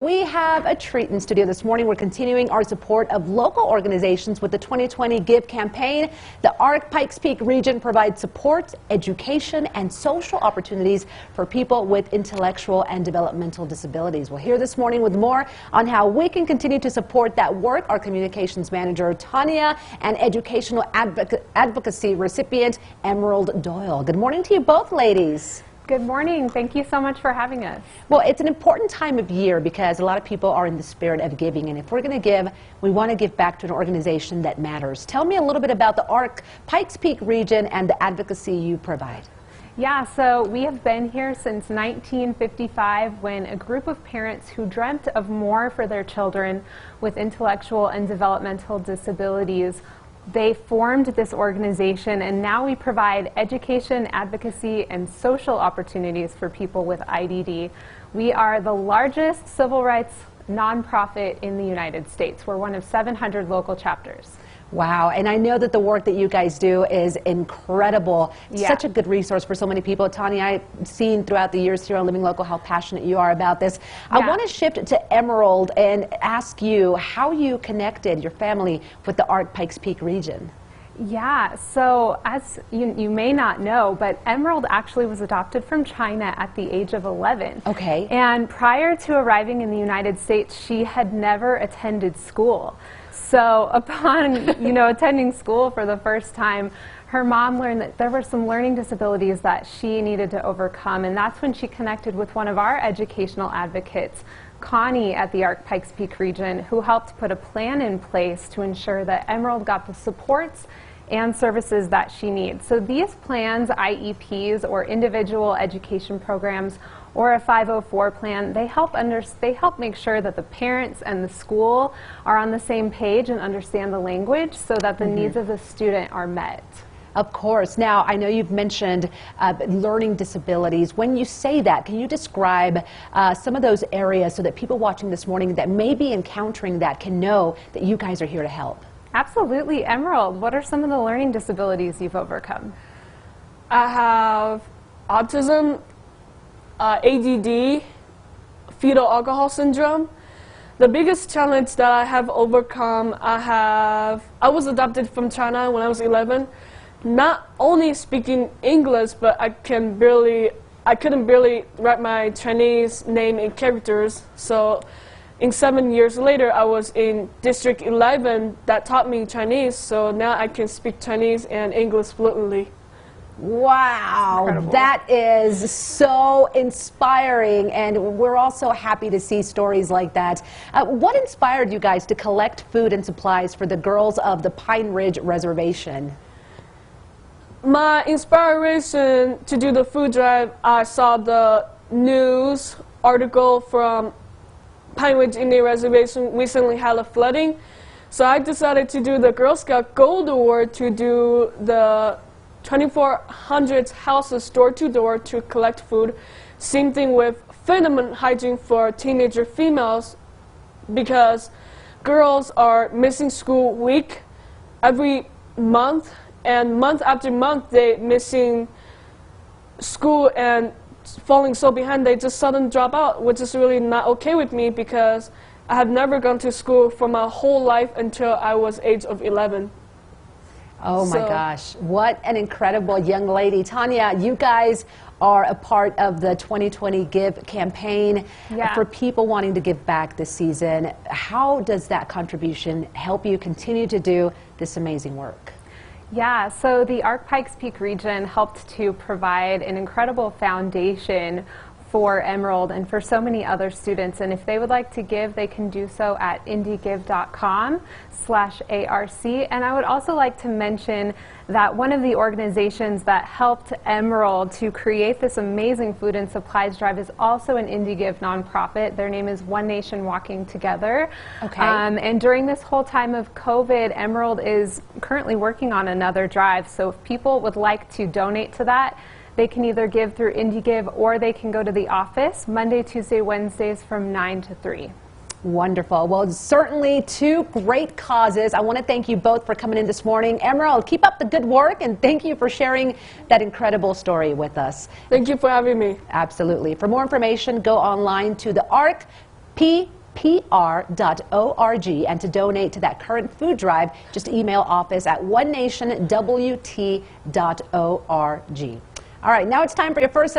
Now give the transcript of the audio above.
We have a treat in studio this morning. We're continuing our support of local organizations with the 2020 Give campaign. The ARC Pikes Peak region provides support, education, and social opportunities for people with intellectual and developmental disabilities. We'll hear this morning with more on how we can continue to support that work. Our communications manager, Tanya, and educational advocacy recipient, Emerald Doyle. Good morning to you both, ladies. Good morning. Thank you so much for having us. Well, it's an important time of year because a lot of people are in the spirit of giving, and if we're going to give, we want to give back to an organization that matters. Tell me a little bit about the ARC Pikes Peak region and the advocacy you provide. Yeah, so we have been here since 1955 when a group of parents who dreamt of more for their children with intellectual and developmental disabilities, they formed this organization, and now we provide education, advocacy, and social opportunities for people with IDD. We are the largest civil rights nonprofit in the United States. We're one of 700 local chapters. Wow, and I know that the work that you guys do is incredible. Yeah. Such a good resource for so many people. Tanya, I've seen throughout the years here on Living Local how passionate you are about this. Yeah. I want to shift to Emerald and ask you how you connected your family with the ARC Pikes Peak region. Yeah, so as you may not know, but Emerald actually was adopted from China at the age of 11. Okay. And prior to arriving in the United States, she had never attended school. So upon, attending school for the first time, her mom learned that there were some learning disabilities that she needed to overcome, and that's when she connected with one of our educational advocates, Connie at the ARC Pikes Peak region, who helped put a plan in place to ensure that Emerald got the supports and services that she needs. So these plans, IEPs, or individual education programs, or a 504 plan, they help make sure that the parents and the school are on the same page and understand the language so that the needs of the student are met. Of course. Now, I know you've mentioned learning disabilities. When you say that, can you describe some of those areas so that people watching this morning that may be encountering that can know that you guys are here to help? Absolutely. Emerald, what are some of the learning disabilities you've overcome? I have autism, ADD, fetal alcohol syndrome. The biggest challenge that I have overcome, I was adopted from China when I was 11. Not only speaking English, but I couldn't barely write my Chinese name in characters. So in 7 years later, I was in District 11 that taught me Chinese. So now I can speak Chinese and English fluently. Wow, incredible. That is so inspiring, and we're also happy to see stories like that. What inspired you guys to collect food and supplies for the girls of the Pine Ridge Reservation? My inspiration to do the food drive, I saw the news article from Pine Ridge Indian Reservation recently had a flooding. So I decided to do the Girl Scout Gold Award to do the 2,400 houses door-to-door to collect food. Same thing with feminine hygiene for teenager females, because girls are missing school week every month, and month after month they missing school and falling so behind they just suddenly drop out, which is really not okay with me because I have never gone to school for my whole life until I was age of 11. Oh my gosh, what an incredible young lady. Tanya, you guys are a part of the 2020 Give campaign. Yeah. For people wanting to give back this season. How does that contribution help you continue to do this amazing work? Yeah, so the ARC Pikes Peak region helped to provide an incredible foundation for Emerald and for so many other students, and if they would like to give, they can do so at indiegive.com/ARC. And I would also like to mention that one of the organizations that helped Emerald to create this amazing food and supplies drive is also an IndieGive nonprofit. Their name is One Nation Walking Together. Okay. And during this whole time of COVID, Emerald is currently working on another drive, so if people would like to donate to that, they can either give through IndieGive or they can go to the office Monday, Tuesday, Wednesdays from 9 to 3. Wonderful. Well, certainly two great causes. I want to thank you both for coming in this morning. Emerald, keep up the good work, and thank you for sharing that incredible story with us. Thank you for having me. Absolutely. For more information, go online to the ARC ppr.org. And to donate to that current food drive, just email office@onenationwt.org. All right, now it's time for your first set of